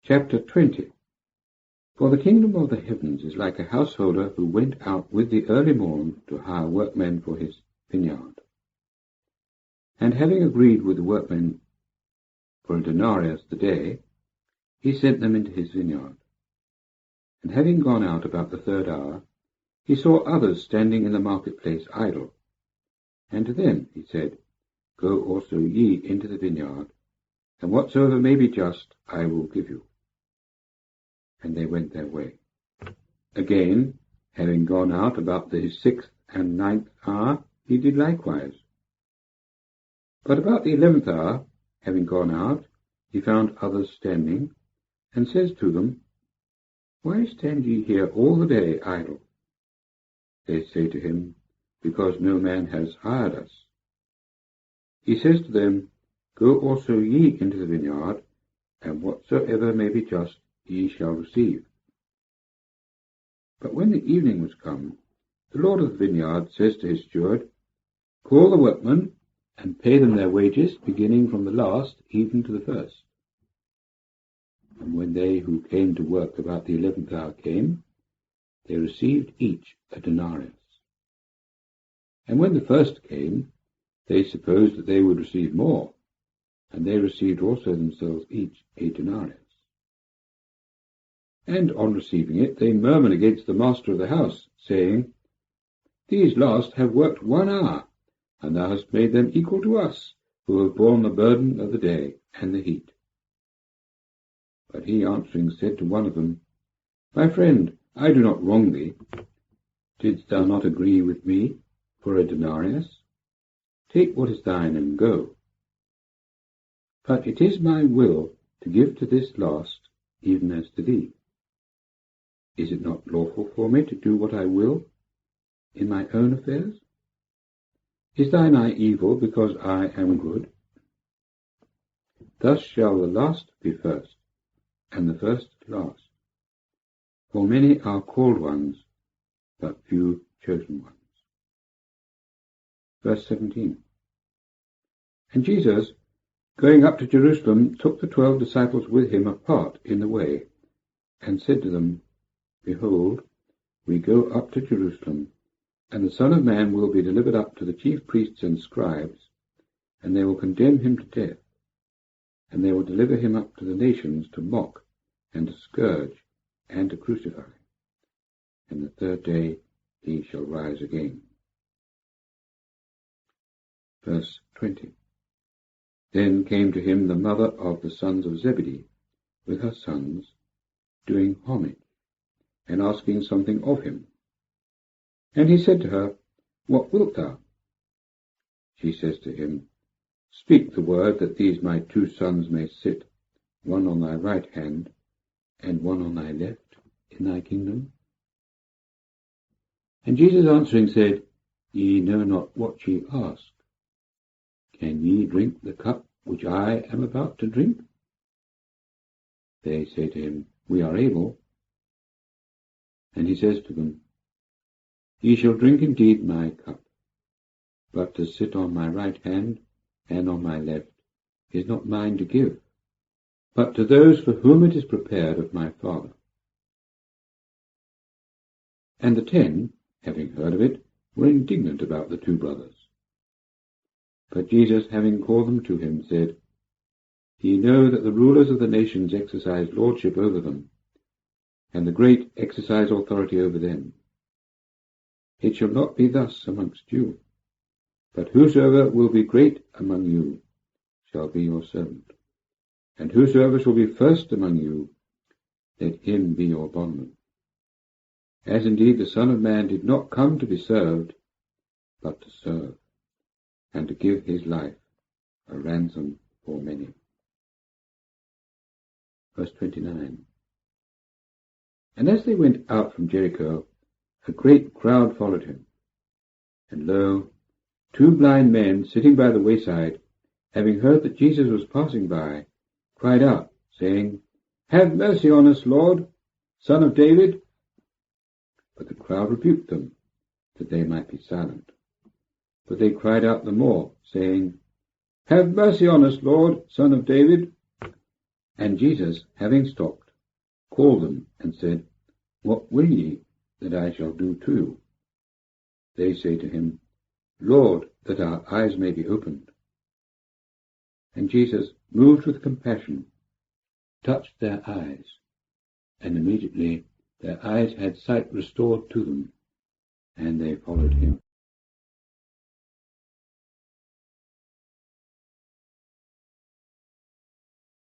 Chapter 20. For the kingdom of the heavens is like a householder who went out with the early morn to hire workmen for his vineyard. And having agreed with the workmen for a denarius the day, he sent them into his vineyard. And having gone out about the third hour, he saw others standing in the marketplace idle. And to them he said, Go also ye into the vineyard, and whatsoever may be just I will give you. And they went their way. Again, having gone out about the 6th and 9th hour, he did likewise. But about the 11th hour, having gone out, he found others standing, and says to them, Why stand ye here all the day idle? They say to him, Because no man has hired us. He says to them, Go also ye into the vineyard, and whatsoever may be just ye shall receive. But when the evening was come, the Lord of the vineyard says to his steward, Call the workmen, and pay them their wages, beginning from the last even to the first. And when they who came to work about the 11th hour came, they received each a denarius. And when the first came, they supposed that they would receive more, and they received also themselves each a denarius. And on receiving it, they murmured against the master of the house, saying, These last have worked 1 hour, and thou hast made them equal to us, who have borne the burden of the day and the heat. But he answering said to one of them, My friend, I do not wrong thee. Didst thou not agree with me for a denarius? Take what is thine and go. But it is my will to give to this last, even as to thee. Is it not lawful for me to do what I will in my own affairs? Is thine eye evil because I am good? Thus shall the last be first, and the first last. For many are called ones, but few chosen ones. Verse 17. And Jesus, going up to Jerusalem, took the 12 disciples with him apart in the way, and said to them, Behold, we go up to Jerusalem, and the Son of Man will be delivered up to the chief priests and scribes, and they will condemn him to death, and they will deliver him up to the nations to mock, and to scourge, and to crucify. And the third day he shall rise again. Verse 20. Then came to him the mother of the sons of Zebedee, with her sons, doing homage, and asking something of him. And he said to her, What wilt thou? She says to him, Speak the word, that these my 2 sons may sit, one on thy right hand, and one on thy left, in thy kingdom. And Jesus answering said, Ye know not what ye ask. Can ye drink the cup which I am about to drink? They say to him, We are able. And he says to them, Ye shall drink indeed my cup, but to sit on my right hand and on my left is not mine to give, but to those for whom it is prepared of my Father. And the 10, having heard of it, were indignant about the 2 brothers. But Jesus, having called them to him, said, Ye know that the rulers of the nations exercise lordship over them, and the great exercise authority over them. It shall not be thus amongst you, but whosoever will be great among you shall be your servant, and whosoever shall be first among you, let him be your bondman. As indeed the Son of Man did not come to be served, but to serve, and to give his life a ransom for many. Verse 29. And as they went out from Jericho, a great crowd followed him. And lo, 2 blind men sitting by the wayside, having heard that Jesus was passing by, cried out, saying, Have mercy on us, Lord, Son of David. But the crowd rebuked them, that they might be silent. But they cried out the more, saying, Have mercy on us, Lord, Son of David. And Jesus, having stopped, called them, and said, What will ye that I shall do to you? They say to him, Lord, that our eyes may be opened. And Jesus, moved with compassion, touched their eyes, and immediately their eyes had sight restored to them, and they followed him.